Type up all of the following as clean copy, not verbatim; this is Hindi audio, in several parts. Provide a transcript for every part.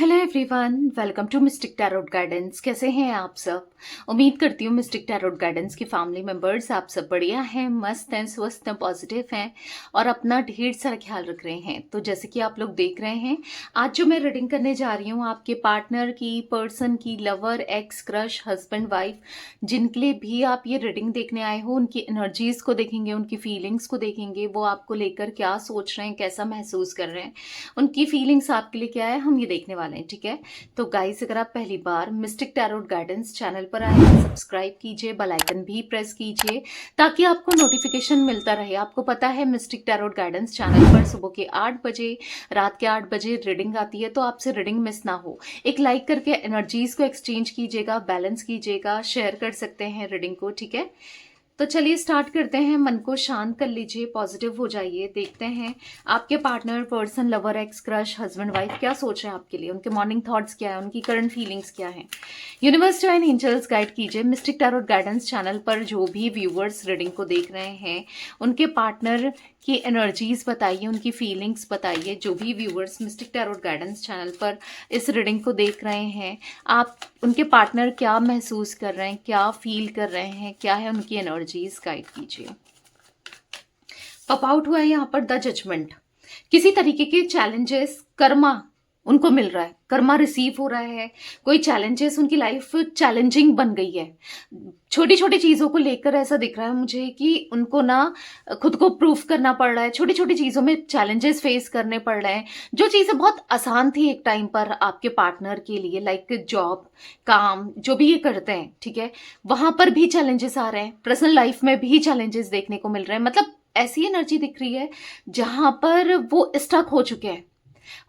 Hello everyone, welcome to Mystic tarot Guidance. कैसे हैं आप सब? उम्मीद करती हूँ मिस्टिक टैरोट गाइडेंस की फैमिली मेंबर्स आप सब बढ़िया हैं, मस्त हैं, स्वस्थ हैं, पॉजिटिव हैं और अपना ढेर सारा ख्याल रख रहे हैं। तो जैसे कि आप लोग देख रहे हैं, आज जो मैं रीडिंग करने जा रही हूँ आपके पार्टनर की, पर्सन की, lover, x, crush, husband, wife, जिनके लिए भी आप ये रीडिंग देखने आए हो, उनकी एनर्जीज को देखेंगे, उनकी फीलिंग्स को देखेंगे, वो आपको लेकर क्या सोच रहे हैं, कैसा महसूस कर रहे हैं, उनकी फीलिंग्स आपके लिए क्या है, हम ये देखने वाले हैं। ठीक है, तो गाइस अगर आप पहली बार मिस्टिक टैरोट गाइडेंस चैनल पर आए हैं, सब्सक्राइब कीजिए, बेल आइकन भी प्रेस कीजिए ताकि आपको नोटिफिकेशन मिलता रहे। आपको पता है मिस्टिक टैरोट गाइडेंस चैनल पर सुबह के 8 बजे, रात के 8 बजे रीडिंग आती है, तो आपसे रीडिंग मिस ना हो। एक लाइक करके एनर्जीज को एक्सचेंज कीजिएगा, बैलेंस कीजिएगा, शेयर कर सकते हैं रीडिंग को। ठीक है, तो चलिए स्टार्ट करते हैं। मन को शांत कर लीजिए, पॉजिटिव हो जाइए। देखते हैं आपके partner, person, lover, x, crush, husband, wife क्या सोच रहे हैं आपके लिए, उनके मॉर्निंग थॉट्स क्या है, उनकी करंट फीलिंग्स क्या है। यूनिवर्स डिवाइन एंजल्स गाइड कीजिए। मिस्टिक टैरोट गाइडेंस चैनल पर जो भी व्यूअर्स रीडिंग को देख रहे हैं, उनके पार्टनर की एनर्जीज बताइए, उनकी फीलिंग्स बताइए। जो भी viewers mistake tarot guidance channel पर इस रीडिंग को देख रहे हैं, आप उनके पार्टनर क्या महसूस कर रहे हैं, क्या फील कर रहे हैं, क्या है उनकी एनर्जीज, गाइड कीजिए। पॉप आउट हुआ है यहाँ पर द जजमेंट। किसी तरीके के चैलेंजेस, कर्मा उनको मिल रहा है, कर्मा रिसीव हो रहा है। कोई चैलेंजेस, उनकी लाइफ चैलेंजिंग बन गई है। छोटी छोटी चीजों को लेकर ऐसा दिख रहा है मुझे कि उनको ना खुद को प्रूफ करना पड़ रहा है। छोटी छोटी चीजों में चैलेंजेस फेस करने पड़ रहे हैं। जो चीजें बहुत आसान थी एक टाइम पर आपके पार्टनर के लिए, लाइक जॉब, काम, जो भी ये करते हैं, ठीक है, वहां पर भी चैलेंजेस आ रहे हैं। पर्सनल लाइफ में भी चैलेंजेस देखने को मिल रहे हैं। मतलब ऐसी एनर्जी दिख रही है जहां पर वो स्टक हो चुके हैं।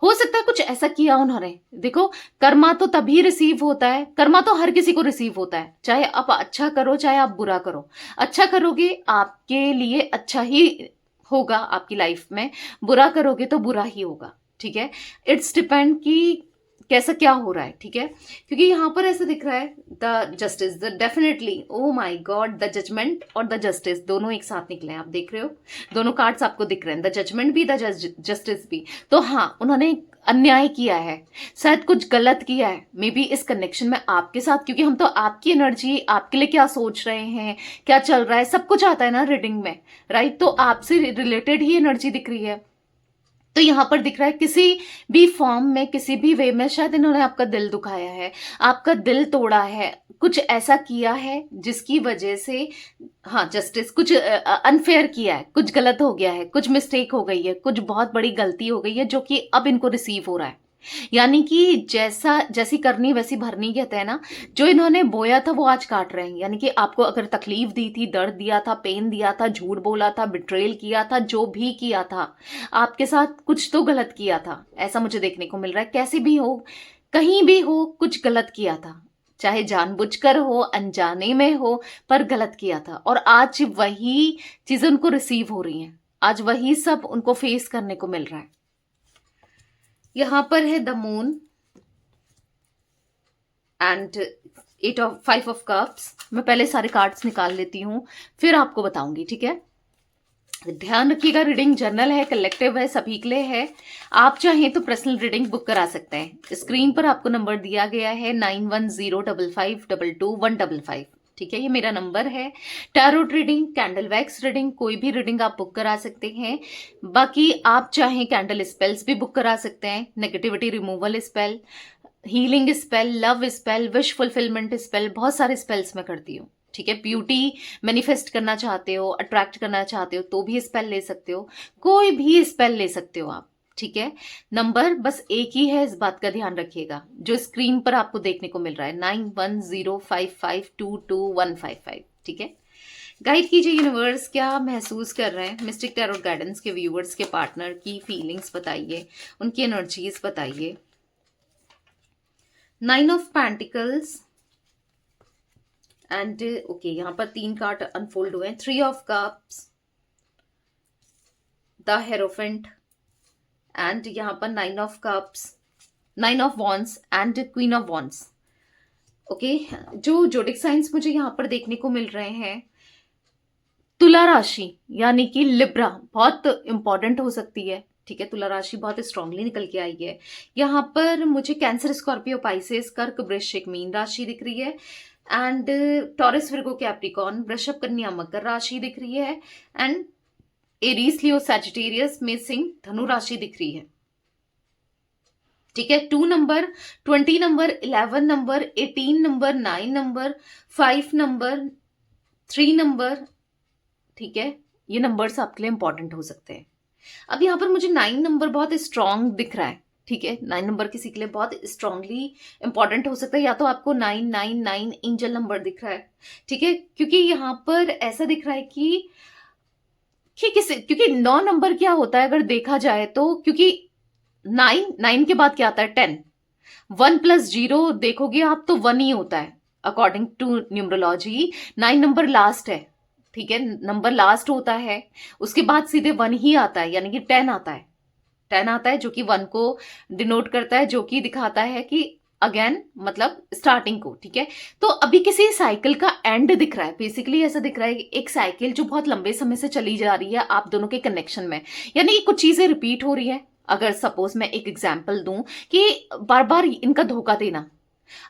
हो सकता है कुछ ऐसा किया उन्होंने। देखो, कर्मा तो तभी रिसीव होता है, कर्मा तो हर किसी को रिसीव होता है, चाहे आप अच्छा करो चाहे आप बुरा करो। अच्छा करोगे आपके लिए अच्छा ही होगा आपकी लाइफ में, बुरा करोगे तो बुरा ही होगा। ठीक है, इट्स डिपेंड कि कैसा क्या हो रहा है। ठीक है, क्योंकि यहां पर ऐसा दिख रहा है the justice, the definitely, oh my god, the judgment और द जस्टिस दोनों एक साथ निकले हैं। आप देख रहे हो, दोनों कार्ड्स आपको दिख रहे हैं, द जजमेंट भी, द जस्टिस भी। तो हाँ, उन्होंने अन्याय किया है, शायद कुछ गलत किया है, मे बी इस कनेक्शन में आपके साथ, क्योंकि हम तो आपकी एनर्जी, आपके लिए क्या सोच रहे हैं, क्या चल रहा है, सब कुछ आता है ना रीडिंग में, राइट? तो आपसे रिलेटेड ही एनर्जी दिख रही है। तो यहां पर दिख रहा है किसी भी फॉर्म में, किसी भी वे में शायद इन्होंने आपका दिल दुखाया है, आपका दिल तोड़ा है, कुछ ऐसा किया है जिसकी वजह से, हाँ, जस्टिस, कुछ अनफेयर किया है, कुछ गलत हो गया है, कुछ मिस्टेक हो गई है, कुछ बहुत बड़ी गलती हो गई है जो कि अब इनको रिसीव हो रहा है। यानी कि जैसी करनी वैसी भरनी, कहते हैं ना, जो इन्होंने बोया था वो आज काट रहे हैं। यानी कि आपको अगर तकलीफ दी थी, दर्द दिया था, पेन दिया था, झूठ बोला था, बिट्रेल किया था, जो भी किया था आपके साथ, कुछ तो गलत किया था, ऐसा मुझे देखने को मिल रहा है। कैसे भी हो, कहीं भी हो, कुछ गलत किया था, चाहे जानबूझकर हो, अनजाने में हो, पर गलत किया था। और आज वही चीजें उनको रिसीव हो रही हैं, आज वही सब उनको फेस करने को मिल रहा है। यहां पर है the moon and 5 of cups. मैं पहले सारे कार्ड्स निकाल लेती हूं, फिर आपको बताऊंगी। ठीक है, ध्यान रखिएगा, रीडिंग जर्नल है, कलेक्टिव है, सभी के लिए है। आप चाहें तो पर्सनल रीडिंग बुक करा सकते हैं। स्क्रीन पर आपको नंबर दिया गया है 9105522155। ठीक है, ये मेरा नंबर है। Tarot reading, candle wax reading, कोई भी रीडिंग आप बुक करा सकते हैं। बाकी आप चाहें कैंडल स्पेल्स भी बुक करा सकते हैं, negativity removal spell, healing spell, love spell, wish fulfilment spell, बहुत सारे स्पेल्स मैं करती हूँ। ठीक है, ब्यूटी मैनिफेस्ट करना चाहते हो, अट्रैक्ट करना चाहते हो तो भी स्पेल ले सकते हो, कोई भी स्पेल ले सकते हो आप। ठीक है, नंबर बस एक ही है, इस बात का ध्यान रखिएगा, जो स्क्रीन पर आपको देखने को मिल रहा है 9105522155। ठीक है, गाइड कीजिए यूनिवर्स, क्या महसूस कर रहे हैं मिस्टिक टैरोट गाइडेंस के व्यूअर्स के पार्टनर की फीलिंग्स बताइए, उनकी एनर्जीज बताइए। 9 ऑफ पेंटिकल्स एंड ओके, यहां पर 3 कार्ड अनफोल्ड हुए हैं। 3 of cups, the hierophant and यहां पर 9 of cups, 9 of wands and queen of wands. Okay, जो जोडिक साइंस मुझे यहां पर देखने को मिल रहे हैं, तुला राशि यानी कि लिब्रा बहुत इंपॉर्टेंट हो सकती है। ठीक है, तुला राशि बहुत स्ट्रांगली निकल के आई है। यहाँ पर मुझे कैंसर, स्कॉर्पियो, पाइसेस, कर्क, वृश्चिक, मीन राशि दिख रही है। एंड टॉरस, विर्गो, कैप्रिकॉर्न, वृषभ, कन्या, मकर राशि दिख रही है। एंड एरीज, लियो, सैजिटेरियस में सिंह, धनु राशि दिख रही है। ठीक है, 2 number, 20 number, 11 number, 18 number, 9 number, 5 number, 3 number. ठीक है, ये नंबर्स आपके लिए इंपॉर्टेंट हो सकते हैं। अब यहाँ पर मुझे 9 नंबर बहुत स्ट्रांग दिख रहा है। ठीक है, 9 नंबर किसी के लिए बहुत स्ट्रांगली इंपॉर्टेंट हो सकता है, या तो आपको 999 एंजल नंबर दिख रहा है। ठीक है, क्योंकि यहाँ पर ऐसा दिख रहा है कि क्योंकि 9 नंबर क्या होता है अगर देखा जाए तो, क्योंकि 9 के बाद क्या आता है 10, 1 + 0 देखोगे आप तो 1 ही होता है according to numerology. 9 number last है। ठीक है, नंबर लास्ट होता है, उसके बाद सीधे 1 ही आता है, यानी कि 10 आता है। 10 आता है जो कि 1 को डिनोट करता है, जो कि दिखाता है कि अगेन मतलब स्टार्टिंग को। ठीक है, तो अभी किसी साइकिल का एंड दिख रहा है। बेसिकली ऐसा दिख रहा है कि एक साइकिल जो बहुत लंबे समय से चली जा रही है आप दोनों के कनेक्शन में, यानी कि कुछ चीजें रिपीट हो रही है। अगर सपोज मैं एक एग्जाम्पल दूं कि बार बार इनका धोखा देना,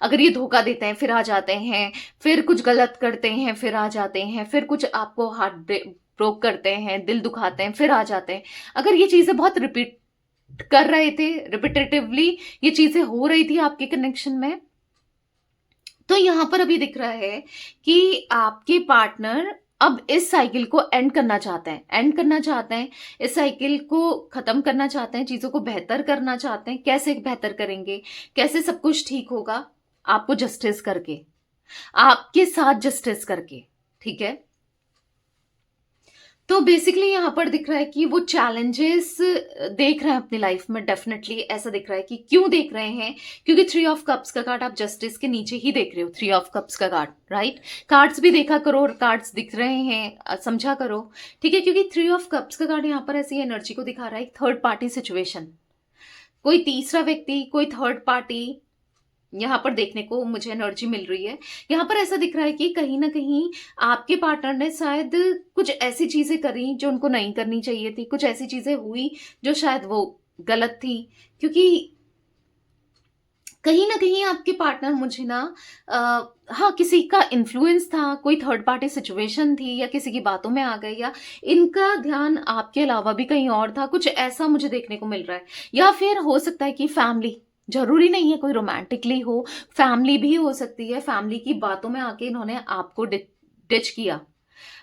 अगर ये धोखा देते हैं फिर आ जाते हैं, फिर कुछ गलत करते हैं फिर आ जाते हैं, फिर कुछ आपको हार्ट ब्रोक करते हैं, दिल दुखाते हैं, फिर आ जाते हैं। अगर ये चीजें बहुत रिपीट कर रहे थे, रिपीटेटिवली ये चीजें हो रही थी आपके कनेक्शन में, तो यहां पर अभी दिख रहा है कि आपके पार्टनर अब इस साइकिल को एंड करना चाहते हैं, इस साइकिल को खत्म करना चाहते हैं, चीजों को बेहतर करना चाहते हैं। कैसे बेहतर करेंगे, कैसे सब कुछ ठीक होगा? आपको जस्टिस करके, आपके साथ जस्टिस करके। ठीक है, तो बेसिकली यहां पर दिख रहा है कि वो चैलेंजेस देख रहे हैं अपनी लाइफ में। डेफिनेटली ऐसा दिख रहा है कि क्यों देख रहे हैं, क्योंकि 3 ऑफ कप्स का कार्ड आप जस्टिस के नीचे ही देख रहे हो। 3 ऑफ कप्स का कार्ड, राइट? कार्ड्स भी देखा करो और कार्ड्स दिख रहे हैं समझा करो। ठीक है, क्योंकि 3 ऑफ कप्स का कार्ड यहाँ पर ऐसी एनर्जी को दिखा रहा है, थर्ड पार्टी सिचुएशन, कोई तीसरा व्यक्ति, कोई थर्ड पार्टी यहाँ पर देखने को मुझे एनर्जी मिल रही है। यहाँ पर ऐसा दिख रहा है कि कहीं ना कहीं आपके पार्टनर ने शायद कुछ ऐसी चीजें करी जो उनको नहीं करनी चाहिए थी, कुछ ऐसी चीजें हुई जो शायद वो गलत थी, क्योंकि कहीं ना कहीं आपके पार्टनर मुझे ना हाँ किसी का इन्फ्लुएंस था, कोई थर्ड पार्टी सिचुएशन थी, या किसी की बातों में आ गए, या इनका ध्यान आपके अलावा भी कहीं और था, कुछ ऐसा मुझे देखने को मिल रहा है। या फिर हो सकता है कि फैमिली, जरूरी नहीं है कोई रोमांटिकली हो, फैमिली भी हो सकती है, फैमिली की बातों में आके इन्होंने आपको डिच किया,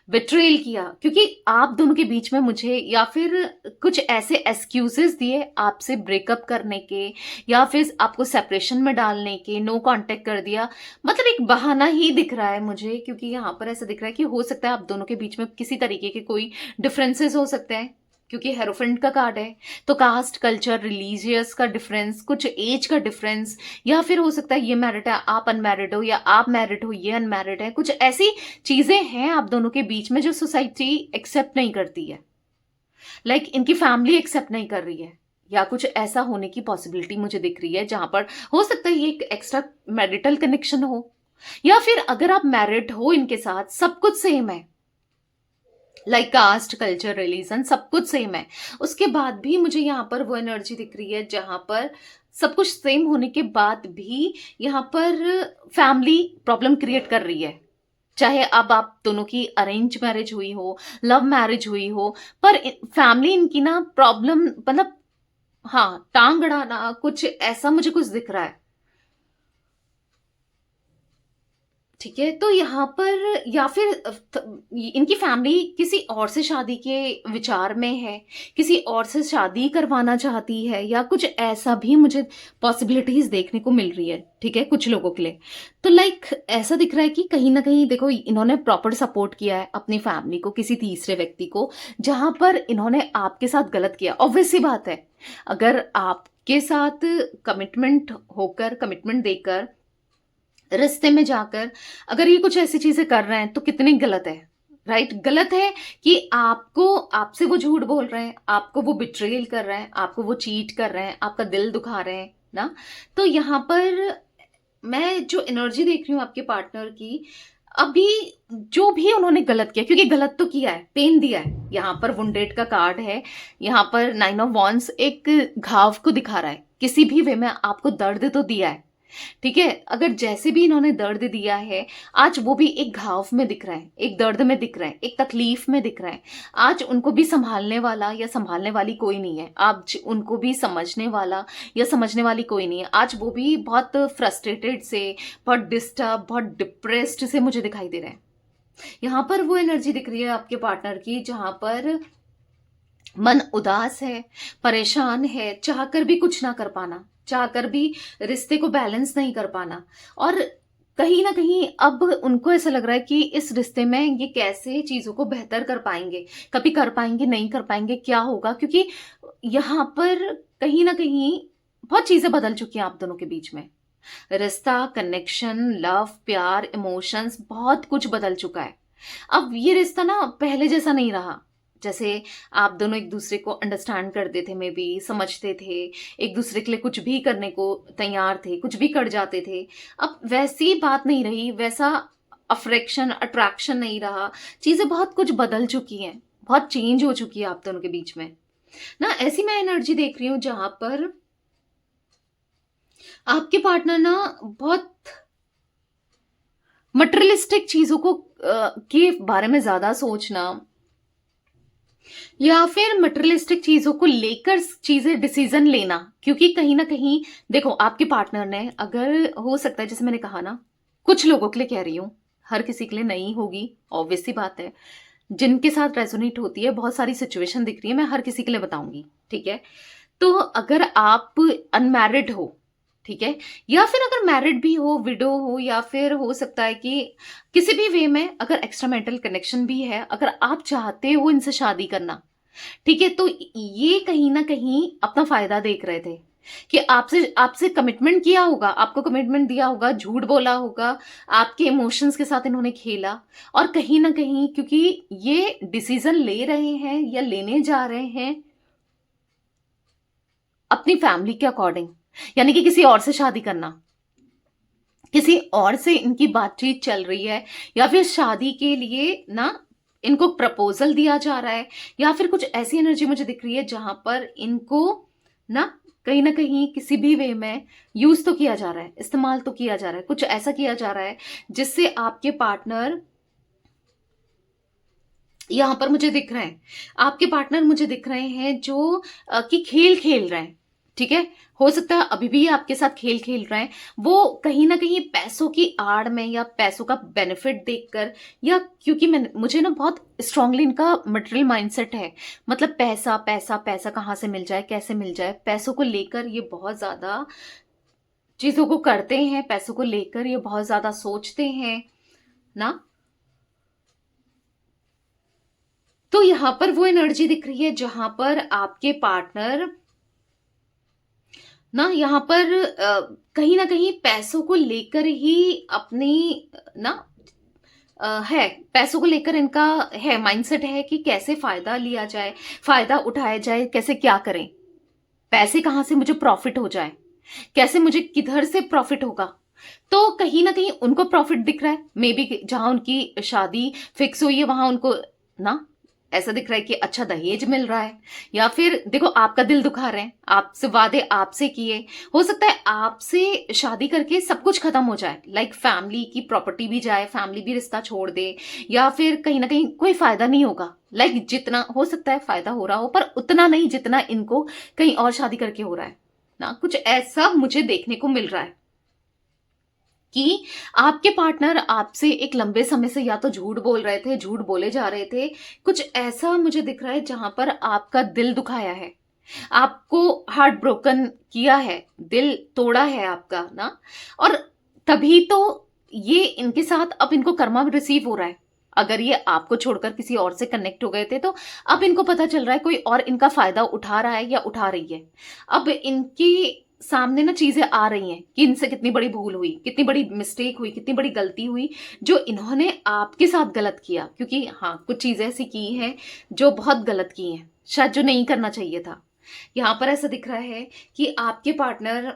बिट्रेल किया, क्योंकि आप दोनों के बीच में मुझे, या फिर कुछ ऐसे एक्सक्यूजेस दिए आपसे ब्रेकअप करने के, या फिर आपको सेपरेशन में डालने के, नो कांटेक्ट कर दिया, मतलब एक बहाना ही दिख रहा है मुझे। क्योंकि यहाँ पर ऐसा दिख रहा है कि हो सकता है आप दोनों के बीच में किसी तरीके के कोई डिफरेंसेस हो सकते हैं, क्योंकि हेरोफेंट का कार्ड है, तो कास्ट, कल्चर, रिलीजियस का डिफरेंस, कुछ एज का डिफरेंस, या फिर हो सकता है ये मैरिड है आप अनमैरिड हो, या आप मैरिड हो ये अनमैरिड है। कुछ ऐसी चीजें हैं आप दोनों के बीच में जो सोसाइटी एक्सेप्ट नहीं करती है, लाइक इनकी फैमिली एक्सेप्ट नहीं कर रही है, या कुछ ऐसा होने की पॉसिबिलिटी मुझे दिख रही है, जहां पर हो सकता है ये एक एक्स्ट्रा मैरिटल कनेक्शन हो, या फिर अगर आप मैरिड हो इनके साथ सब कुछ सेम है, लाइक कास्ट, कल्चर, रिलीजन सब कुछ सेम है, उसके बाद भी मुझे यहाँ पर वो एनर्जी दिख रही है जहां पर सब कुछ सेम होने के बाद भी यहाँ पर फैमिली प्रॉब्लम क्रिएट कर रही है। चाहे अब आप दोनों की अरेंज मैरिज हुई हो, लव मैरिज हुई हो, पर फैमिली इनकी ना प्रॉब्लम, मतलब हाँ टांग अड़ाना, कुछ ऐसा मुझे कुछ दिख रहा है। ठीक है, तो यहाँ पर या फिर इनकी फैमिली किसी और से शादी के विचार में है, किसी और से शादी करवाना चाहती है, या कुछ ऐसा भी मुझे पॉसिबिलिटीज देखने को मिल रही है। ठीक है, कुछ लोगों के लिए तो लाइक ऐसा दिख रहा है कि कहीं ना कहीं देखो इन्होंने प्रॉपर सपोर्ट किया है अपनी फैमिली को, किसी तीसरे व्यक्ति को, जहां पर इन्होंने आपके साथ गलत किया। ऑब्वियस सी बात है, अगर आपके साथ कमिटमेंट होकर, कमिटमेंट देकर, रिश्ते में जाकर अगर ये कुछ ऐसी चीजें कर रहे हैं तो कितनी गलत है, राइट? गलत है कि आपको, आपसे वो झूठ बोल रहे हैं, आपको वो बिट्रेल कर रहे हैं, आपको वो चीट कर रहे हैं, आपका दिल दुखा रहे हैं ना। तो यहाँ पर मैं जो एनर्जी देख रही हूँ आपके पार्टनर की, अभी जो भी उन्होंने गलत किया, क्योंकि गलत तो किया है, पेन दिया है, यहाँ पर वुंडेड का कार्ड है, यहाँ पर 9 ऑफ वॉन्ड्स एक घाव को दिखा रहा है, किसी भी वे में आपको दर्द तो दिया है, ठीक है। अगर जैसे भी इन्होंने दर्द दिया है, आज वो भी एक घाव में दिख रहा है, एक दर्द में दिख रहा है, एक तकलीफ में दिख रहा है। आज उनको भी संभालने वाला या संभालने वाली कोई नहीं है, आज उनको भी समझने वाला या समझने वाली कोई नहीं है। आज वो भी बहुत फ्रस्ट्रेटेड से, बहुत डिस्टर्ब, बहुत डिप्रेस्ड से मुझे दिखाई दे रहा है। यहाँ पर वो एनर्जी दिख रही है आपके पार्टनर की जहां पर मन उदास है, परेशान है, चाहकर भी कुछ ना कर पाना, चाहकर भी रिश्ते को बैलेंस नहीं कर पाना। और कहीं ना कहीं अब उनको ऐसा लग रहा है कि इस रिश्ते में ये कैसे चीजों को बेहतर कर पाएंगे, कभी कर पाएंगे, नहीं कर पाएंगे, क्या होगा, क्योंकि यहाँ पर कहीं ना कहीं बहुत चीजें बदल चुकी हैं आप दोनों के बीच में। रिश्ता, कनेक्शन, लव, प्यार, इमोशंस, बहुत कुछ बदल चुका है। अब ये रिश्ता ना पहले जैसा नहीं रहा, जैसे आप दोनों एक दूसरे को अंडरस्टैंड करते थे, मे बी समझते थे, एक दूसरे के लिए कुछ भी करने को तैयार थे, कुछ भी कर जाते थे। अब वैसी बात नहीं रही, वैसा अफ्रेक्शन, अट्रैक्शन नहीं रहा। चीजें बहुत कुछ बदल चुकी हैं, बहुत चेंज हो चुकी है आप दोनों के बीच में ना। ऐसी मैं एनर्जी देख रही हूं जहां पर आपके पार्टनर ना बहुत मटेरियलिस्टिक चीजों को के बारे में ज्यादा सोचना, या फिर मटेरियलिस्टिक चीजों को लेकर चीजें डिसीजन लेना। क्योंकि कहीं ना कहीं देखो, आपके पार्टनर ने, अगर हो सकता है, जैसे मैंने कहा ना, कुछ लोगों के लिए कह रही हूं, हर किसी के लिए नहीं होगी, ऑब्वियस सी बात है। जिनके साथ रेजोनेट होती है, बहुत सारी सिचुएशन दिख रही है, मैं हर किसी के लिए बताऊंगी, ठीक है। तो अगर आप अनमैरिड हो, ठीक है, या फिर अगर मैरिड भी हो, विडो हो, या फिर हो सकता है कि किसी भी वे में अगर एक्स्ट्रा मैरिटल कनेक्शन भी है, अगर आप चाहते हो इनसे शादी करना, ठीक है, तो ये कहीं ना कहीं अपना फायदा देख रहे थे कि आपसे आपसे कमिटमेंट किया होगा, आपको कमिटमेंट दिया होगा, झूठ बोला होगा, आपके इमोशंस के साथ इन्होंने खेला। और कहीं ना कहीं क्योंकि ये डिसीजन ले रहे हैं या लेने जा रहे हैं अपनी फैमिली के अकॉर्डिंग, यानी कि किसी और से शादी करना, किसी और से इनकी बातचीत चल रही है, या फिर शादी के लिए ना इनको प्रपोजल दिया जा रहा है, या फिर कुछ ऐसी एनर्जी मुझे दिख रही है जहां पर इनको ना कहीं किसी भी वे में यूज तो किया जा रहा है, इस्तेमाल तो किया जा रहा है, कुछ ऐसा किया जा रहा है जिससे आपके पार्टनर, यहां पर मुझे दिख रहे हैं आपके पार्टनर, मुझे दिख रहे हैं जो कि खेल खेल रहे हैं, ठीक है। हो सकता है अभी भी आपके साथ खेल खेल रहे हैं, वो कहीं ना कहीं पैसों की आड़ में या पैसों का बेनिफिट देखकर, या क्योंकि मुझे ना बहुत स्ट्रांगली इनका मटेरियल माइंडसेट है, मतलब पैसा पैसा पैसा, कहाँ से मिल जाए, कैसे मिल जाए, पैसों को लेकर ये बहुत ज्यादा चीजों को करते हैं, पैसों को लेकर ये बहुत ज्यादा सोचते हैं ना। तो यहां पर वो एनर्जी दिख रही है जहां पर आपके पार्टनर ना, यहाँ पर कहीं ना कहीं पैसों को लेकर ही अपनी ना है, पैसों को लेकर इनका है, माइंडसेट है कि कैसे फायदा लिया जाए, फायदा उठाया जाए, कैसे क्या करें, पैसे कहाँ से मुझे प्रॉफिट हो जाए, कैसे मुझे किधर से प्रॉफिट होगा। तो कहीं ना कहीं उनको प्रॉफिट दिख रहा है, मे बी जहां उनकी शादी फिक्स हुई है वहां उनको ना ऐसा दिख रहा है कि अच्छा दहेज मिल रहा है, या फिर देखो आपका दिल दुखा रहे हैं, आपसे वादे आपसे किए, हो सकता है आपसे शादी करके सब कुछ खत्म हो जाए, लाइक फैमिली की प्रॉपर्टी भी जाए, फैमिली भी रिश्ता छोड़ दे, या फिर कहीं ना कहीं कोई फायदा नहीं होगा, लाइक जितना हो सकता है फायदा हो रहा हो पर उतना नहीं जितना इनको कहीं और शादी करके हो रहा है ना। कुछ ऐसा मुझे देखने को मिल रहा है कि आपके पार्टनर आपसे एक लंबे समय से या तो झूठ बोल रहे थे, झूठ बोले जा रहे थे, कुछ ऐसा मुझे दिख रहा है जहां पर आपका दिल दुखाया है, आपको हार्ट ब्रोकन किया है, दिल तोड़ा है आपका ना। और तभी तो ये इनके साथ अब इनको कर्मा रिसीव हो रहा है। अगर ये आपको छोड़कर किसी और से कनेक्ट हो गए थे तो अब इनको पता चल रहा है कोई और इनका फायदा उठा रहा है या उठा रही है। अब इनकी सामने ना चीजें आ रही हैं कि इनसे कितनी बड़ी भूल हुई, कितनी बड़ी मिस्टेक हुई, कितनी बड़ी गलती हुई जो इन्होंने आपके साथ गलत किया। क्योंकि हाँ, कुछ चीजें ऐसी की हैं जो बहुत गलत की हैं, शायद जो नहीं करना चाहिए था। यहां पर ऐसा दिख रहा है कि आपके पार्टनर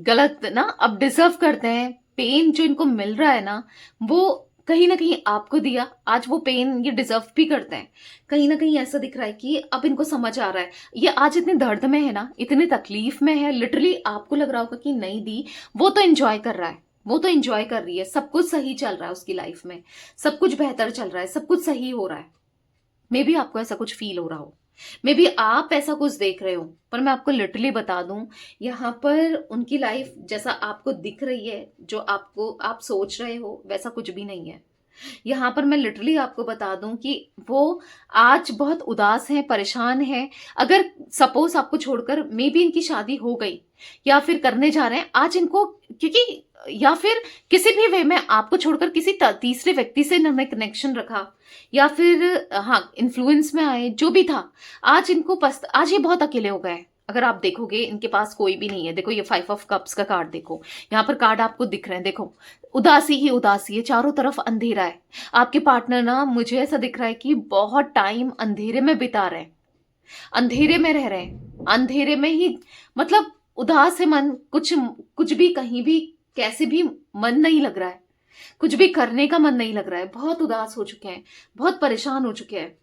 गलत ना अब डिजर्व करते हैं पेन जो इनको मिल रहा है ना, वो कहीं ना कहीं आपको दिया, आज वो पेन ये डिजर्व भी करते हैं। कहीं ना कहीं ऐसा दिख रहा है कि अब इनको समझ आ रहा है, ये आज इतने दर्द में है ना, इतने तकलीफ में है, लिटरली आपको लग रहा होगा कि नहीं दी, वो तो एंजॉय कर रहा है, वो तो एंजॉय कर रही है, सब कुछ सही चल रहा है उसकी लाइफ में, सब कुछ बेहतर चल रहा है, सब कुछ सही हो रहा है। मे बी आपको ऐसा कुछ फील हो रहा हो, मे बी आप ऐसा कुछ देख रहे हो, पर मैं आपको लिटरली बता दूं, यहाँ पर उनकी लाइफ जैसा आपको दिख रही है, जो आपको आप सोच रहे हो, वैसा कुछ भी नहीं है। यहाँ पर मैं लिटरली आपको बता दूं कि वो आज बहुत उदास हैं, परेशान हैं। अगर सपोज आपको छोड़कर मे बी इनकी शादी हो गई या फिर करने जा रहे हैं आज इनको, क्योंकि या फिर किसी भी वे में आपको छोड़कर किसी तीसरे व्यक्ति से इन्होंने कनेक्शन रखा, या फिर हाँ इन्फ्लुएंस में आए, जो भी था, आज इनको आज ये बहुत अकेले हो गए। अगर आप देखोगे इनके पास कोई भी नहीं है, देखो ये 5 ऑफ कप्स का कार्ड देखो, यहाँ पर कार्ड आपको दिख रहे हैं, देखो उदासी ही उदासी है, चारों तरफ अंधेरा है। आपके पार्टनर ना, मुझे ऐसा दिख रहा है कि बहुत टाइम अंधेरे में बिता रहे हैं, अंधेरे में रह रहे हैं, अंधेरे में ही, मतलब उदास है मन, कुछ कुछ भी कहीं भी कैसे भी मन नहीं लग रहा है, कुछ भी करने का मन नहीं लग रहा है, बहुत उदास हो चुके हैं, बहुत परेशान हो चुके हैं,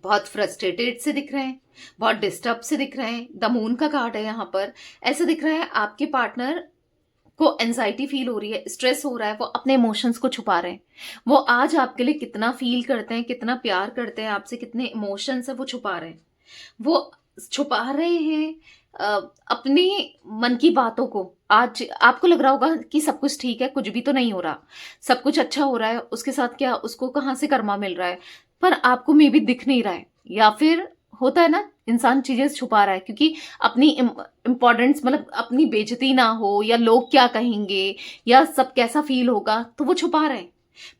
बहुत फ्रस्ट्रेटेड से दिख रहे हैं, बहुत डिस्टर्ब से दिख रहे हैं। द मून का कार्ड है यहाँ पर, ऐसा दिख रहा है आपके पार्टनर को एंजाइटी फील हो रही है, स्ट्रेस हो रहा है, वो अपने इमोशंस को छुपा रहे हैं। वो आज आपके लिए कितना फील करते हैं, कितना प्यार करते हैं आपसे, कितने इमोशंस है वो छुपा रहे हैं, वो छुपा रहे हैं अपनी मन की बातों को। आज आपको लग रहा होगा कि सब कुछ ठीक है, कुछ भी तो नहीं हो रहा, सब कुछ अच्छा हो रहा है, उसके साथ क्या, उसको कहाँ से कर्मा मिल रहा है, पर आपको मे भी दिख नहीं रहा है, या फिर होता है ना इंसान चीजें छुपा रहा है क्योंकि अपनी इम्पोर्टेंस, मतलब अपनी बेइज्जती ना हो, या लोग क्या कहेंगे, या सब कैसा फील होगा, तो वो छुपा रहे हैं।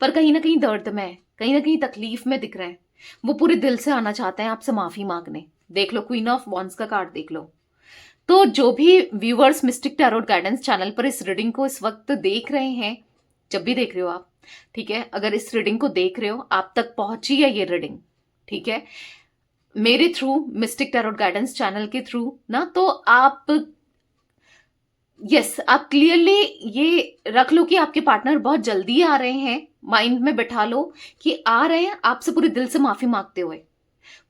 पर कहीं ना कहीं दर्द में है, कहीं ना कहीं तकलीफ में दिख रहे हैं, वो पूरे दिल से आना चाहते हैं आपसे माफी मांगने। देख लो क्वीन ऑफ वॉन्ड्स का कार्ड देख लो। तो जो भी viewers mistake tarot guidance channel पर इस रीडिंग को इस वक्त देख रहे हैं, जब भी देख रहे हो आप, ठीक है, अगर इस रीडिंग को देख रहे हो, आप तक पहुंची है ये रीडिंग, ठीक है, मेरे through, mistake tarot guidance channel के थ्रू ना, तो आप आप क्लियरली ये रख लो कि आपके पार्टनर बहुत जल्दी आ रहे हैं, माइंड में बैठा लो कि आ रहे हैं आपसे पूरे दिल से माफी मांगते हुए,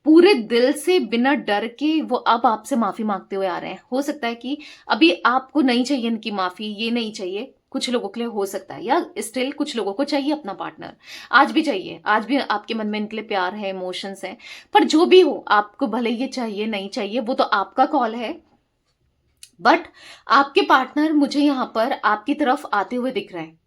पूरे दिल से बिना डर के वो अब आपसे माफी मांगते हुए आ रहे हैं। हो सकता है कि अभी आपको नहीं चाहिए इनकी माफी, ये नहीं चाहिए, कुछ लोगों के लिए हो सकता है, या स्टिल कुछ लोगों को चाहिए अपना पार्टनर, आज भी चाहिए, आज भी आपके मन में इनके लिए प्यार है, इमोशंस हैं, पर जो भी हो, आपको भले ये चाहिए नहीं चाहिए वो तो आपका कॉल है, बट आपके पार्टनर मुझे यहाँ पर आपकी तरफ आते हुए दिख रहे हैं,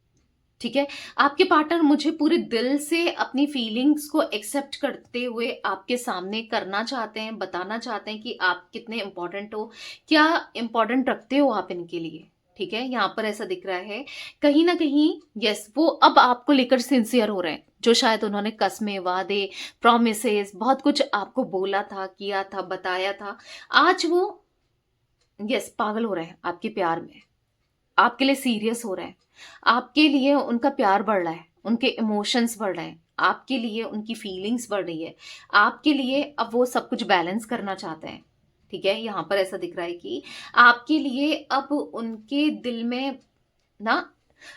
ठीक है। आपके पार्टनर मुझे पूरे दिल से अपनी फीलिंग्स को एक्सेप्ट करते हुए आपके सामने करना चाहते हैं, बताना चाहते हैं कि आप कितने इंपॉर्टेंट हो, क्या इंपॉर्टेंट रखते हो आप इनके लिए, ठीक है। यहाँ पर ऐसा दिख रहा है कहीं ना कहीं, वो अब आपको लेकर सिंसियर हो रहे हैं, जो शायद उन्होंने कस्में, वादे, प्रोमिसेस, बहुत कुछ आपको बोला था, किया था, बताया था, आज वो पागल हो रहे हैं आपके प्यार में, आपके लिए सीरियस हो रहे हैं, आपके लिए उनका प्यार बढ़ रहा है, उनके इमोशंस बढ़ रहे हैं, आपके लिए उनकी फीलिंग्स बढ़ रही है, आपके लिए अब वो सब कुछ बैलेंस करना चाहते हैं, ठीक है। यहाँ पर ऐसा दिख रहा है कि आपके लिए अब उनके दिल में ना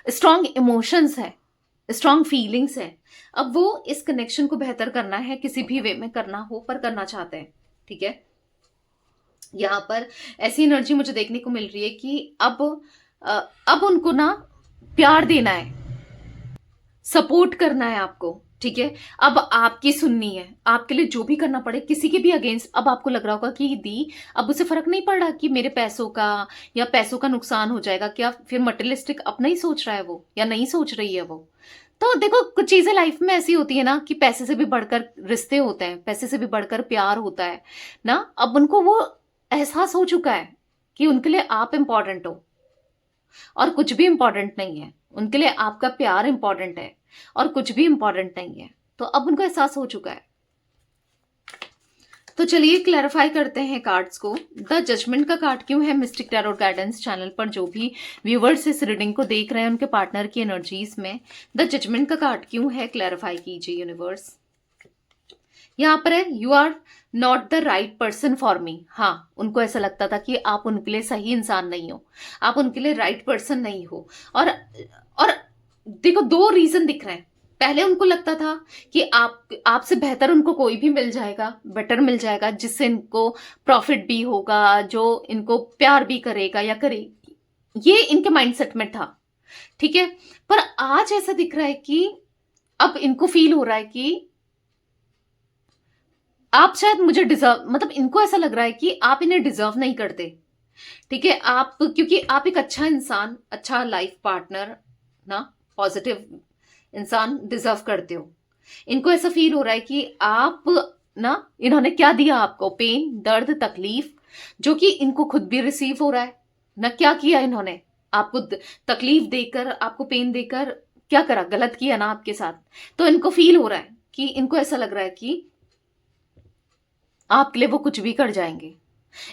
स्ट्रॉन्ग इमोशंस है, स्ट्रॉन्ग फीलिंग्स है, अब वो इस कनेक्शन को बेहतर करना है, किसी भी वे में करना हो पर करना चाहते हैं, ठीक है। यहाँ पर ऐसी एनर्जी मुझे देखने को मिल रही है कि अब उनको ना प्यार देना है, सपोर्ट करना है आपको, ठीक है। अब आपकी सुननी है, आपके लिए जो भी करना पड़े, किसी के भी अगेंस्ट, अब आपको लग रहा होगा कि दी अब उसे फर्क नहीं पड़ रहा कि मेरे पैसों का या पैसों का नुकसान हो जाएगा, क्या फिर मटेरियलिस्टिक अपना ही सोच रहा है वो, या नहीं सोच रही है वो। तो देखो कुछ चीजें लाइफ में ऐसी होती है ना कि पैसे से भी बढ़कर रिश्ते होते हैं, पैसे से भी बढ़कर प्यार होता है ना। अब उनको वो एहसास हो चुका है कि उनके लिए आप इंपॉर्टेंट हो और कुछ भी इंपॉर्टेंट नहीं है, उनके लिए आपका प्यार इंपॉर्टेंट है और कुछ भी इंपॉर्टेंट नहीं है, तो अब उनको एहसास हो चुका है। तो चलिए क्लैरिफाई करते हैं कार्ड्स को। द जजमेंट का कार्ड क्यों है मिस्टिक टैरोट गाइडेंस चैनल पर, जो भी व्यूवर्स इस रीडिंग को देख रहे हैं उनके पार्टनर की एनर्जीज में द जजमेंट का कार्ड क्यों है, क्लैरिफाई कीजिए यूनिवर्स। यहाँ पर है you are not the right person for me. हाँ, उनको ऐसा लगता था कि आप उनके लिए सही इंसान नहीं हो, आप उनके लिए राइट पर्सन नहीं हो। और देखो, दो रीजन दिख रहे हैं। पहले उनको लगता था कि आपसे बेहतर उनको कोई भी मिल जाएगा, बेटर मिल जाएगा, जिससे इनको प्रॉफिट भी होगा, जो इनको प्यार भी करेगा या करेगी, ये इनके माइंडसेट में था। ठीक है, पर आज ऐसा दिख रहा है कि अब इनको फील हो रहा है कि आप शायद मुझे डिजर्व, मतलब इनको ऐसा लग रहा है कि आप इन्हें डिजर्व नहीं करते। ठीक है, आप, क्योंकि आप एक अच्छा इंसान, अच्छा लाइफ पार्टनर ना, पॉजिटिव इंसान डिजर्व करते हो। इनको ऐसा फील हो रहा है कि आप ना, इन्होंने क्या दिया आपको, पेन, दर्द, तकलीफ, जो कि इनको खुद भी रिसीव हो रहा है ना। क्या किया इन्होंने आपको, तकलीफ देकर, आपको पेन देकर क्या करा, गलत किया ना आपके साथ। तो इनको फील हो रहा है कि, इनको ऐसा लग रहा है कि आपके लिए वो कुछ भी कर जाएंगे,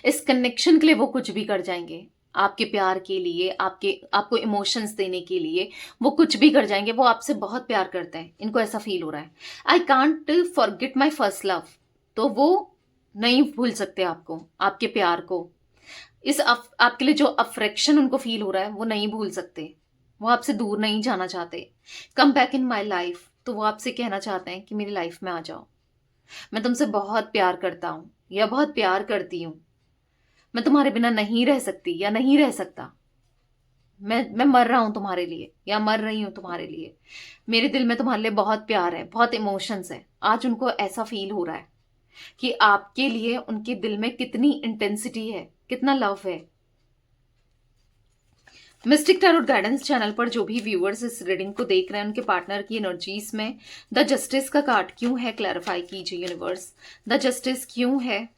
इस कनेक्शन के लिए वो कुछ भी कर जाएंगे, आपके प्यार के लिए, आपको इमोशंस देने के लिए वो कुछ भी कर जाएंगे। वो आपसे बहुत प्यार करते हैं, इनको ऐसा फील हो रहा है। I can't forget my first love. तो वो नहीं भूल सकते आपको, आपके प्यार को, आपके लिए जो अफ्रेक्शन उनको फील हो रहा है वो नहीं भूल सकते। वो आपसे दूर नहीं जाना चाहते। Come back in my life, तो वो आपसे कहना चाहते हैं कि मेरी लाइफ में आ जाओ, मैं तुमसे बहुत प्यार करता हूं या बहुत प्यार करती हूं, मैं तुम्हारे बिना नहीं रह सकती या नहीं रह सकता, मैं मर रहा हूं तुम्हारे लिए या मर रही हूं तुम्हारे लिए, मेरे दिल में तुम्हारे लिए बहुत प्यार है, बहुत इमोशंस है। आज उनको ऐसा फील हो रहा है कि आपके लिए उनके दिल में कितनी इंटेंसिटी है, कितना लव है। मिस्टिक टैरोट गाइडेंस चैनल पर जो भी व्यूअर्स इस रीडिंग को देख रहे हैं, उनके पार्टनर की एनर्जीज में द जस्टिस का कार्ड क्यों है, क्लैरिफाई कीजिए यूनिवर्स। द जस्टिस क्यों है?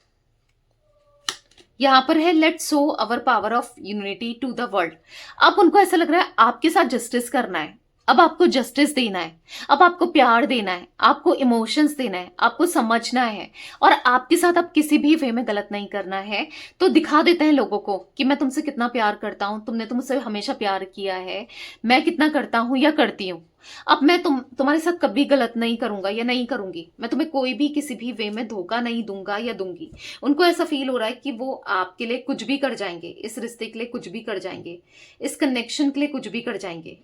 यहां पर है let's show our power of unity to the world. अब उनको ऐसा लग रहा है आपके साथ जस्टिस करना है, अब आपको जस्टिस देना है, अब आपको प्यार देना है, आपको इमोशंस देना है, आपको समझना है, और आपके साथ अब किसी भी वे में गलत नहीं करना है। तो दिखा देते हैं लोगों को कि मैं तुमसे कितना प्यार करता हूं, तुमने तो मुझसे हमेशा प्यार किया है, मैं कितना करता हूं या करती हूं। अब मैं तुम्हारे साथ कभी गलत नहीं करूंगा या नहीं करूंगी, मैं तुम्हें कोई भी किसी भी वे में धोखा नहीं दूंगा या दूंगी। उनको ऐसा फील हो रहा है कि वो आपके लिए कुछ भी कर जाएंगे, इस रिश्ते के लिए कुछ भी कर जाएंगे, इस कनेक्शन के लिए कुछ भी कर जाएंगे।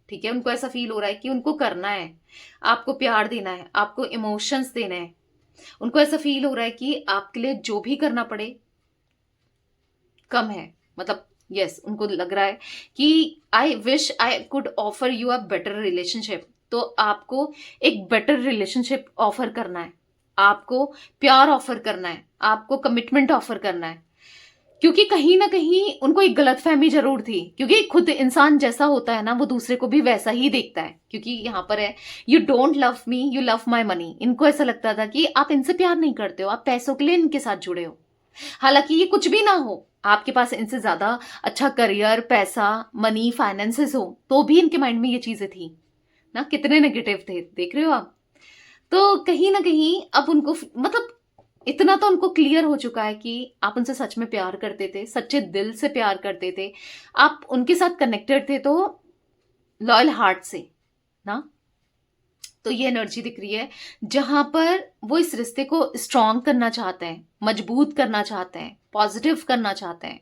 ठीक है, उनको ऐसा फील हो रहा है कि उनको करना है, आपको प्यार देना है, आपको इमोशंस देना है। उनको ऐसा फील हो रहा है कि आपके लिए जो भी करना पड़े कम है। मतलब यस, उनको लग रहा है कि I wish I could offer you a better relationship. तो आपको एक बेटर रिलेशनशिप ऑफर करना है, आपको प्यार ऑफर करना है, आपको कमिटमेंट ऑफर करना है। क्योंकि कहीं ना कहीं उनको एक गलतफहमी जरूर थी, क्योंकि खुद इंसान जैसा होता है ना, वो दूसरे को भी वैसा ही देखता है। क्योंकि यहाँ पर है you don't love me, you love my money. इनको ऐसा लगता था कि आप इनसे प्यार नहीं करते हो, आप पैसों के लिए इनके साथ जुड़े हो। हालांकि ये कुछ भी ना हो, आपके पास इनसे ज्यादा अच्छा करियर, पैसा, मनी, फाइनेंसेस हो, तो भी इनके माइंड में ये चीजें थी ना। कितने नेगेटिव थे, देख रहे हो आप। तो कहीं ना कहीं अब उनको मतलब इतना तो उनको क्लियर हो चुका है कि आप उनसे सच में प्यार करते थे, सच्चे दिल से प्यार करते थे, आप उनके साथ कनेक्टेड थे, तो लॉयल हार्ट से ना। तो ये एनर्जी दिख रही है जहां पर वो इस रिश्ते को स्ट्रांग करना चाहते हैं, मजबूत करना चाहते हैं, पॉजिटिव करना चाहते हैं।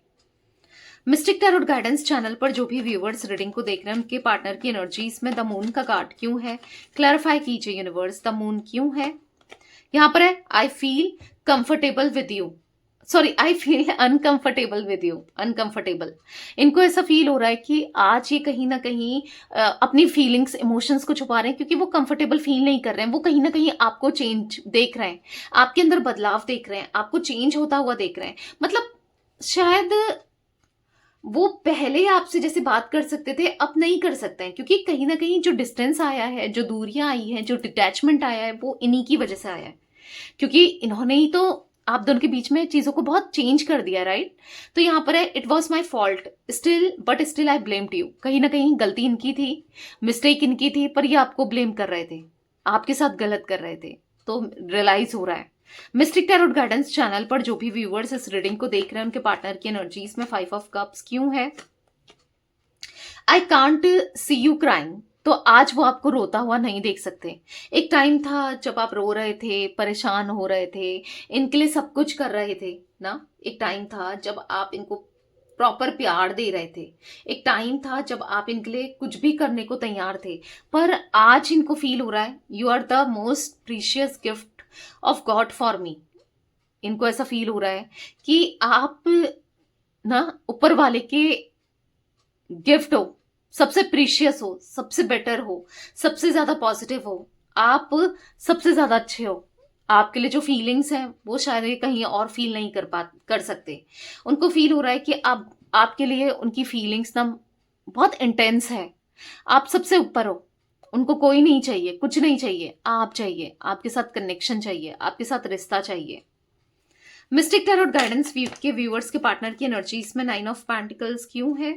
मिस्टिक टैरोट गाइडेंस चैनल पर जो भी व्यूअर्स रीडिंग को देख रहे हैं, उनके पार्टनर की एनर्जीज में द मून का कार्ड क्यों है, क्लैरिफाई कीजिए यूनिवर्स। द मून क्यों है? यहां पर है I feel comfortable with you, sorry I feel uncomfortable with you, uncomfortable. इनको ऐसा फील हो रहा है कि आज ये कहीं ना कहीं अपनी फीलिंग्स, इमोशंस को छुपा रहे हैं, क्योंकि वो कंफर्टेबल फील नहीं कर रहे हैं। वो कहीं ना कहीं आपको चेंज देख रहे हैं, आपके अंदर बदलाव देख रहे हैं, आपको चेंज होता हुआ देख रहे हैं। मतलब शायद वो पहले आपसे जैसे बात कर सकते थे, अब नहीं कर सकते हैं, क्योंकि कहीं ना कहीं जो डिस्टेंस आया है, जो दूरियां आई हैं, जो डिटैचमेंट आया है, वो इन्हीं की वजह से आया है। क्योंकि इन्होंने ही तो आप दोनों के बीच में चीजों को बहुत चेंज कर दिया, राइट। तो यहाँ पर है it was my fault still but still I blamed you. कहीं ना कहीं गलती इनकी थी, मिस्टेक इनकी थी, पर ये आपको ब्लेम कर रहे थे, आपके साथ गलत कर रहे थे। तो रियलाइज हो रहा है। मिस्टिक टैरोट गाइडेंस चैनल पर जो भी व्यूअर्स इस रीडिंग को देख रहे हैं, उनके पार्टनर की एनर्जीज में 5 ऑफ कप्स क्यों है? I can't see you crying. तो आज वो आपको रोता हुआ नहीं देख सकते। एक टाइम था जब आप रो रहे थे, परेशान हो रहे थे, इनके लिए सब कुछ कर रहे थे ना। एक टाइम था जब आप इनको प्रॉपर प्यार दे रहे थे। एक टाइम था जब आप इनके लिए कुछ भी करने को तैयार थे। पर आज इनको फील हो रहा है you are the most precious gift of god for me. इनको ऐसा फील हो रहा है कि आप ना ऊपर वाले के गिफ्ट हो, सबसे प्रीशियस हो, सबसे बेटर हो, सबसे ज्यादा पॉजिटिव हो, आप सबसे ज्यादा अच्छे हो। आपके लिए जो फीलिंग्स हैं वो शायद ये कहीं और फील नहीं कर सकते। उनको फील हो रहा है कि आप आपके लिए उनकी फीलिंग्स ना बहुत इंटेंस है। आप सबसे ऊपर हो, उनको कोई नहीं चाहिए, कुछ नहीं चाहिए, आप चाहिए, आपके साथ कनेक्शन चाहिए, आपके साथ रिश्ता चाहिए। मिस्टिक टैरोट गाइडेंस के व्यूअर्स के पार्टनर की एनर्जीज में 9 ऑफ पेंटिकल्स क्यों है?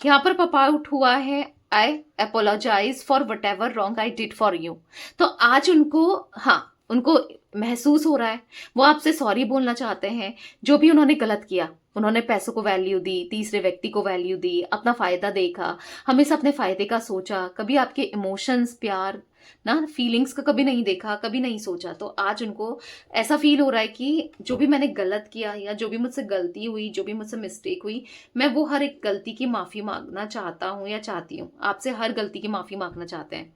यहाँ पर पॉप आउट हुआ है I apologize for whatever wrong I did for you. तो आज उनको, हाँ, उनको महसूस हो रहा है, वो आपसे सॉरी बोलना चाहते हैं। जो भी उन्होंने गलत किया, उन्होंने पैसों को वैल्यू दी, तीसरे व्यक्ति को वैल्यू दी, अपना फायदा देखा, हमेशा अपने फायदे का सोचा, कभी आपके इमोशंस, प्यार ना, फीलिंग्स का कभी नहीं देखा, कभी नहीं सोचा। तो आज उनको ऐसा फील हो रहा है कि जो भी मैंने गलत किया या जो भी मुझसे गलती हुई, जो भी मुझसे मिस्टेक हुई, मैं वो हर एक गलती की माफी मांगना चाहता हूँ या चाहती हूँ। आपसे हर गलती की माफी मांगना चाहते हैं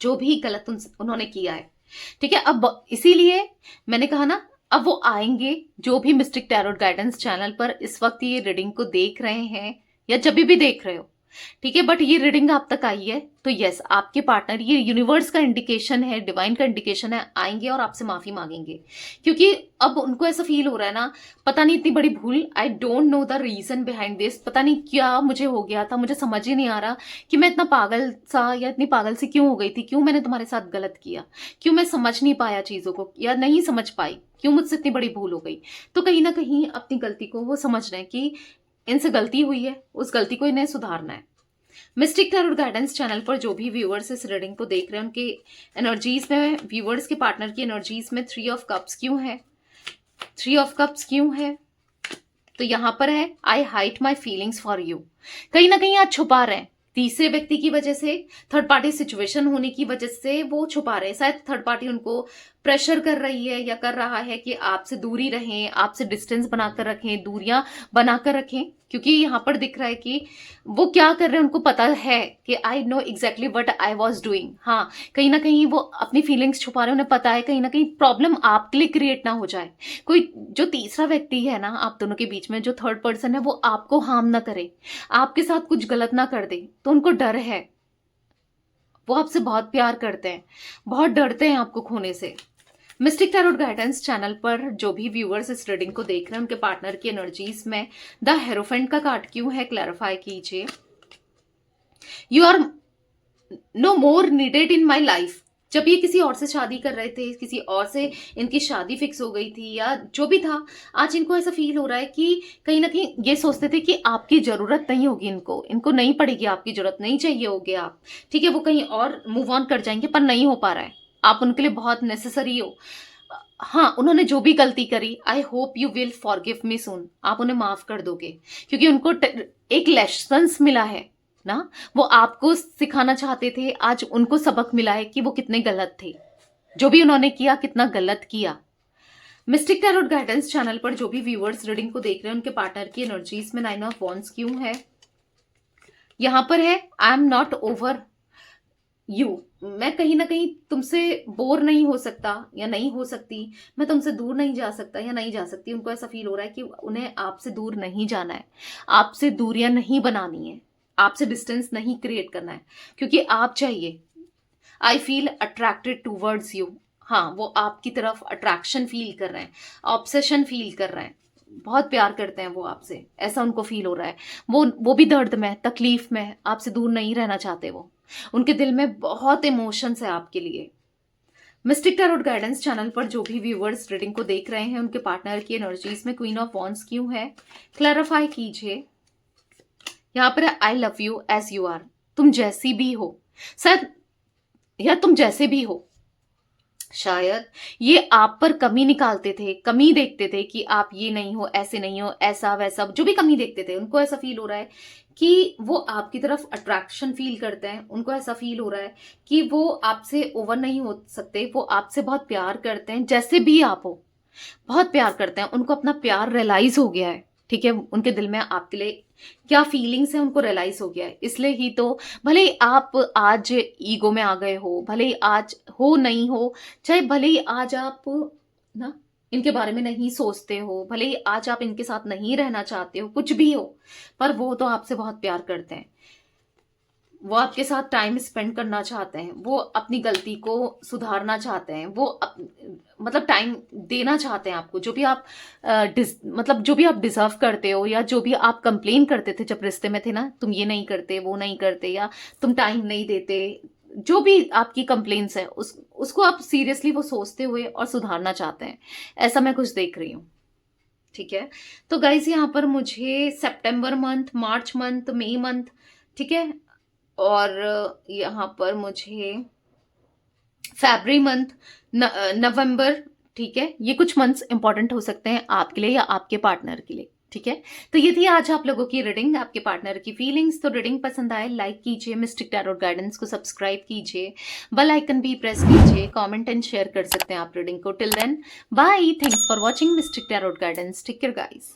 जो भी गलत उन्होंने किया है। ठीक है, अब इसीलिए मैंने कहा ना, अब वो आएंगे जो भी मिस्टिक टैरोट गाइडेंस चैनल पर इस वक्त ये रीडिंग को देख रहे हैं या जब भी देख रहे हो। ठीक है, बट ये रीडिंग आप तक आई है तो यस, आपके पार्टनर, ये यूनिवर्स का इंडिकेशन है, डिवाइन का इंडिकेशन है, आएंगे और आपसे माफी मांगेंगे। क्योंकि अब उनको ऐसा फील हो रहा है ना, पता नहीं इतनी बड़ी भूल, I don't know the reason behind this, पता नहीं क्या मुझे हो गया था, मुझे समझ ही नहीं आ रहा कि मैं इतना पागल सा या इतनी पागल सी क्यों हो गई थी, क्यों मैंने तुम्हारे साथ गलत किया, क्यों मैं समझ नहीं पाया चीजों को या नहीं समझ पाई, क्यों मुझसे इतनी बड़ी भूल हो गई। तो कहीं ना कहीं अपनी गलती को वो समझ रहे हैं कि इनसे गलती हुई है, उस गलती को इन्हें सुधारना है। मिस्टिक टैरोट गाइडेंस चैनल पर जो भी व्यूअर्स इस रीडिंग को देख रहे हैं, उनके एनर्जीज में, व्यूअर्स के पार्टनर की एनर्जीज में 3 ऑफ कप्स क्यों है? 3 ऑफ कप्स क्यों है? तो यहां पर है आई hide my feelings for you. कहीं ना कहीं आज छुपा रहे हैं, तीसरे व्यक्ति की वजह से, थर्ड पार्टी सिचुएशन होने की वजह से वो छुपा रहे हैं। शायद थर्ड पार्टी उनको प्रेशर कर रही है या कर रहा है कि आपसे दूरी रहें, आपसे डिस्टेंस बनाकर रखें, दूरियां बनाकर रखें। क्योंकि यहाँ पर दिख रहा है कि वो क्या कर रहे हैं, उनको पता है कि I know exactly what I was doing. हाँ, कहीं ना कहीं वो अपनी फीलिंग्स छुपा रहे हैं, उन्हें पता है कहीं ना कहीं प्रॉब्लम आपके लिए क्रिएट ना हो जाए। कोई जो तीसरा व्यक्ति है ना आप दोनों के बीच में, जो थर्ड पर्सन है, वो आपको हार्म ना करे, आपके साथ कुछ गलत ना कर दे। तो उनको डर है, वो आपसे बहुत प्यार करते हैं, बहुत डरते हैं आपको खोने से। मिस्टिक टैरोट गाइडेंस चैनल पर जो भी व्यूअर्स इस रीडिंग को देख रहे हैं, उनके पार्टनर की एनर्जीज में द हेरोफेंट का कार्ड क्यों है? क्लैरिफाई कीजिए। You are no more needed in my life. जब ये किसी और से शादी कर रहे थे, किसी और से इनकी शादी फिक्स हो गई थी या जो भी था, आज इनको ऐसा फील हो रहा है कि कहीं ना कहीं ये सोचते थे कि आपकी जरूरत नहीं होगी, इनको नहीं पड़ेगी, आपकी जरूरत नहीं चाहिए होगी आप। ठीक है, वो कहीं और मूव ऑन कर जाएंगे, पर नहीं हो पा रहा है, आप उनके लिए बहुत नेसेसरी हो। हाँ, उन्होंने जो भी गलती करी, I hope you will forgive me soon. आप उन्हें माफ कर दोगे क्योंकि उनको एक लेसन्स मिला है ना, वो आपको सिखाना चाहते थे, आज उनको सबक मिला है कि वो कितने गलत थे, जो भी उन्होंने किया कितना गलत किया। मिस्टिक टैरोट गाइडेंस चैनल पर जो भी व्यूअर्स रीडिंग को देख रहे हैं, उनके पार्टनर की एनर्जीज में 9 ऑफ वॉन्ड्स क्यों है? यहां पर है I am not over you. मैं कहीं ना कहीं तुमसे बोर नहीं हो सकता या नहीं हो सकती, मैं तुमसे दूर नहीं जा सकता या नहीं जा सकती। उनको ऐसा फील हो रहा है कि उन्हें आपसे दूर नहीं जाना है, आपसे दूरियां नहीं बनानी है, आपसे डिस्टेंस नहीं क्रिएट करना है, क्योंकि आप चाहिए। I feel attracted towards you. हाँ, वो आपकी तरफ अट्रैक्शन फील कर रहे हैं, ऑब्सेशन फील कर रहे हैं, बहुत प्यार करते हैं वो आपसे, ऐसा उनको फील हो रहा है। वो भी दर्द में, तकलीफ में, आपसे दूर नहीं रहना चाहते। वो, उनके दिल में बहुत इमोशंस है आपके लिए। मिस्टिक टैरोट गाइडेंस चैनल पर जो भी व्यूअर्स रीडिंग को देख रहे हैं, उनके पार्टनर की एनर्जीज में क्वीन ऑफ वॉन्ड्स क्यों है? क्लैरिफाई कीजिए। यहाँ पर I love you as you are. तुम जैसी भी हो, शायद, या तुम जैसे भी हो, शायद ये आप पर कमी निकालते थे, कमी देखते थे कि आप ये नहीं हो, ऐसे नहीं हो, ऐसा वैसा, जो भी कमी देखते थे, उनको ऐसा फील हो रहा है कि वो आपकी तरफ अट्रैक्शन फील करते हैं। उनको ऐसा फील हो रहा है कि वो आपसे ओवर नहीं हो सकते, वो आपसे बहुत प्यार करते हैं, जैसे भी आप हो, बहुत प्यार करते हैं। उनको अपना प्यार रियलाइज हो गया है, ठीक है? उनके दिल में आपके लिए क्या फीलिंग्स है उनको रियलाइज हो गया है। इसलिए ही तो भले ही आप आज ईगो में आ गए हो, भले ही आज हो नहीं हो, चाहे भले ही आज आप ना इनके बारे में नहीं सोचते हो, भले ही आज आप इनके साथ नहीं रहना चाहते हो, कुछ भी हो, पर वो तो आपसे बहुत प्यार करते हैं। वो आपके साथ टाइम स्पेंड करना चाहते हैं, वो अपनी गलती को सुधारना चाहते हैं, वो मतलब टाइम देना चाहते हैं आपको। जो भी आप मतलब जो भी आप डिजर्व करते हो, या जो भी आप कंप्लेन करते थे जब रिश्ते में थे ना, तुम ये नहीं करते, वो नहीं करते, या तुम टाइम नहीं देते, जो भी आपकी कंप्लेन्स है उसको आप सीरियसली वो सोचते हुए और सुधारना चाहते हैं। ऐसा मैं कुछ देख रही हूँ, ठीक है? तो गाइज यहाँ पर मुझे सितंबर मंथ, मार्च मंथ, मई मंथ, ठीक है, और यहाँ पर मुझे फरवरी मंथ, नवंबर, ठीक है? ये कुछ मंथ्स इंपॉर्टेंट हो सकते हैं आपके लिए या आपके पार्टनर के लिए, ठीक है? तो ये थी आज आप लोगों की रीडिंग, आपके पार्टनर की फीलिंग्स। तो रीडिंग पसंद आए लाइक कीजिए, मिस्टिक टैरोट गाइडेंस को सब्सक्राइब कीजिए, बेल आइकन भी प्रेस कीजिए, कमेंट एंड शेयर कर सकते हैं आप रीडिंग को। Till then bye, thanks for watching mystic tarot guidance, take care guys.